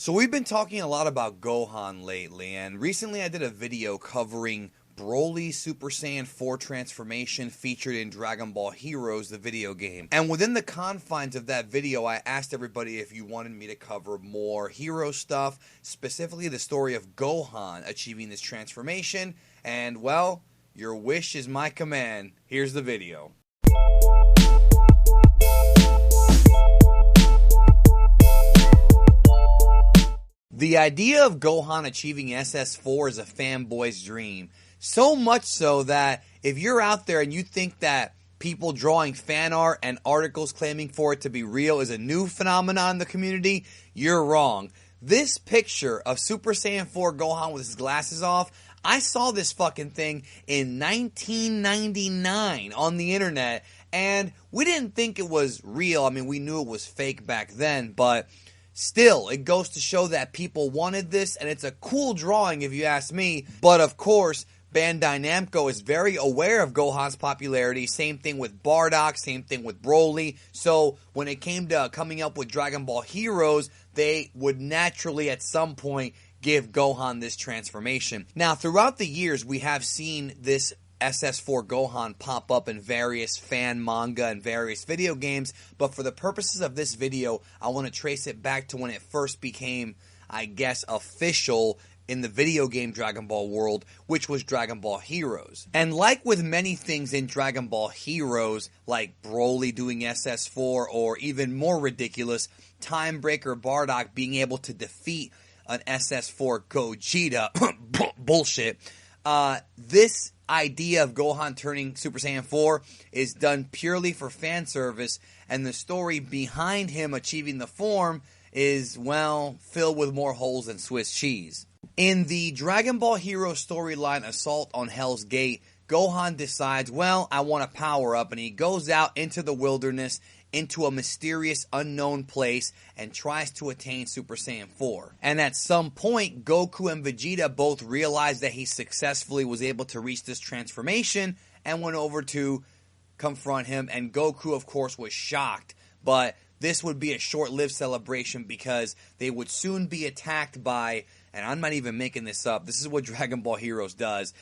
So we've been talking a lot about Gohan lately, and recently I did a video covering Broly's Super Saiyan 4 transformation featured in Dragon Ball Heroes, the video game. And within the confines of that video, I asked everybody if you wanted me to cover more hero stuff, specifically the story of Gohan achieving this transformation, and well, your wish is my command. Here's the video. The idea of Gohan achieving SS4 is a fanboy's dream. So much so that if you're out there and you think that people drawing fan art and articles claiming for it to be real is a new phenomenon in the community, you're wrong. This picture of Super Saiyan 4 Gohan with his glasses off, I saw this fucking thing in 1999 on the internet, and we didn't think it was real. I mean, we knew it was fake back then, but still, it goes to show that people wanted this, and it's a cool drawing if you ask me. But of course, Bandai Namco is very aware of Gohan's popularity. Same thing with Bardock, same thing with Broly. So when it came to coming up with Dragon Ball Heroes, they would naturally at some point give Gohan this transformation. Now, throughout the years, we have seen this SS4 Gohan pop up in various fan manga and various video games, but for the purposes of this video, I want to trace it back to when it first became, I guess, official in the video game Dragon Ball world, which was Dragon Ball Heroes. And like with many things in Dragon Ball Heroes, like Broly doing SS4, or even more ridiculous, Timebreaker Bardock being able to defeat an SS4 Gogeta, bullshit, this idea of Gohan turning Super Saiyan 4 is done purely for fan service, and the story behind him achieving the form is, well, filled with more holes than Swiss cheese. In the Dragon Ball Hero storyline Assault on Hell's Gate, Gohan decides, well, I want a power-up, and he goes out into the wilderness, into a mysterious unknown place, and tries to attain Super Saiyan 4. And at some point, Goku and Vegeta both realized that he successfully was able to reach this transformation and went over to confront him, and Goku, of course, was shocked. But this would be a short-lived celebration because they would soon be attacked by, and I'm not even making this up, this is what Dragon Ball Heroes does,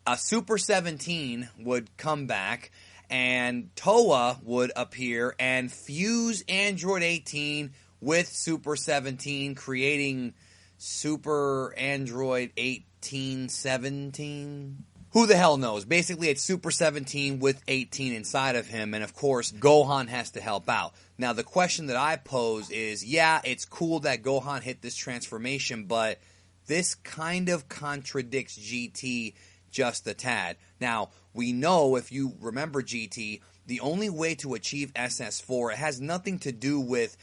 a Super 17 would come back, and Toa would appear and fuse Android 18 with Super 17, creating Super Android 1817? Who the hell knows? Basically, it's Super 17 with 18 inside of him, and of course, Gohan has to help out. Now, the question that I pose is, yeah, it's cool that Gohan hit this transformation, but this kind of contradicts GT just a tad. Now, we know, if you remember GT, the only way to achieve SS4, it has nothing to do with,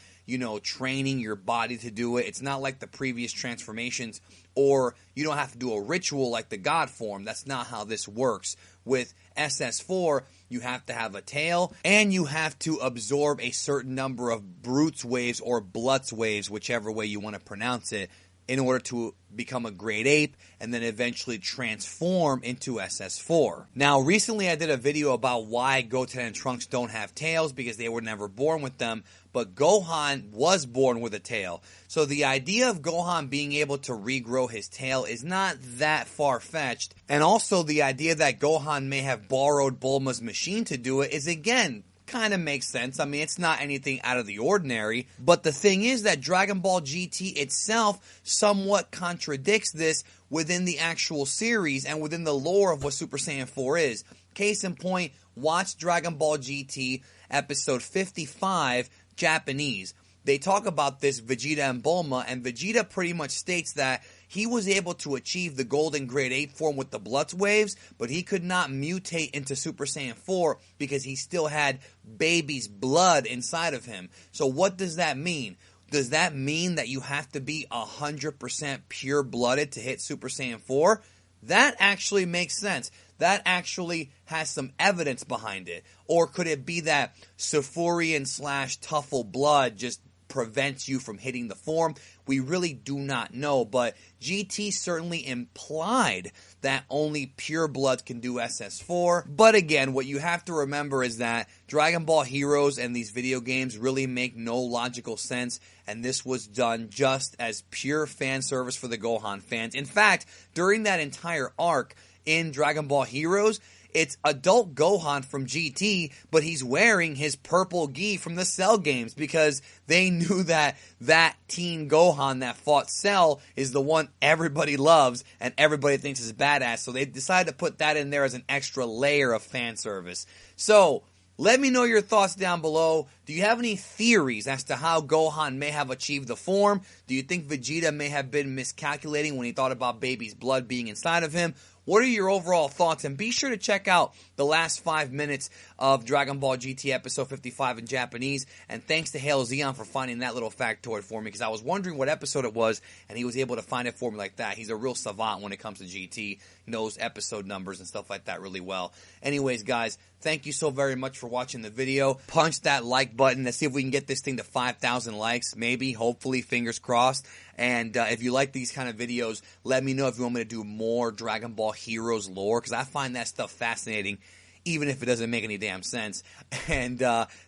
training your body to do it. It's not like the previous transformations, or you don't have to do a ritual like the God form. That's not how this works. With SS4, you have to have a tail, and you have to absorb a certain number of Brutes waves or Blutz waves, whichever way you want to pronounce it, in order to become a great ape and then eventually transform into SS4. Now, recently I did a video about why Goten and Trunks don't have tails, because they were never born with them, but Gohan was born with a tail. So the idea of Gohan being able to regrow his tail is not that far-fetched, and also the idea that Gohan may have borrowed Bulma's machine to do it is, again, kind of makes sense. I mean, it's not anything out of the ordinary. But the thing is that Dragon Ball GT itself somewhat contradicts this within the actual series and within the lore of what Super Saiyan 4 is. Case in point, watch Dragon Ball GT episode 55, Japanese. They talk about this Vegeta and Bulma, and Vegeta pretty much states that he was able to achieve the Golden Grade Ape form with the Blutz waves, but he could not mutate into Super Saiyan 4 because he still had baby's blood inside of him. So what does that mean? Does that mean that you have to be 100% pure-blooded to hit Super Saiyan 4? That actually makes sense. That actually has some evidence behind it. Or could it be that Sufurian / Tuffle blood just prevents you from hitting the form. We really do not know, but GT certainly implied that only pure blood can do SS4. But again, what you have to remember is that Dragon Ball Heroes and these video games really make no logical sense, and this was done just as pure fan service for the Gohan fans. In fact, during that entire arc in Dragon Ball Heroes, it's adult Gohan from GT, but he's wearing his purple gi from the Cell games because they knew that that teen Gohan that fought Cell is the one everybody loves and everybody thinks is badass. So they decided to put that in there as an extra layer of fan service. So let me know your thoughts down below. Do you have any theories as to how Gohan may have achieved the form? Do you think Vegeta may have been miscalculating when he thought about baby's blood being inside of him? What are your overall thoughts? And be sure to check out the last 5 minutes of Dragon Ball GT episode 55 in Japanese. And thanks to Hail Zeon for finding that little factoid for me, because I was wondering what episode it was, and he was able to find it for me like that. He's a real savant when it comes to GT. He knows episode numbers and stuff like that really well. Anyways, guys, thank you so very much for watching the video. Punch that like button. Let's see if we can get this thing to 5,000 likes. Maybe, hopefully, fingers crossed. And if you like these kind of videos, let me know if you want me to do more Dragon Ball Heroes lore, because I find that stuff fascinating, even if it doesn't make any damn sense. And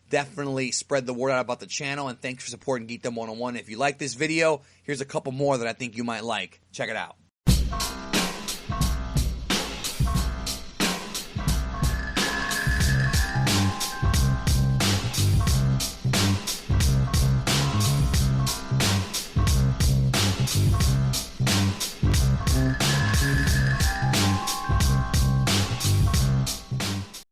definitely spread the word out about the channel, and thanks for supporting Geekdom 101. If you like this video, here's a couple more that I think you might like. Check it out.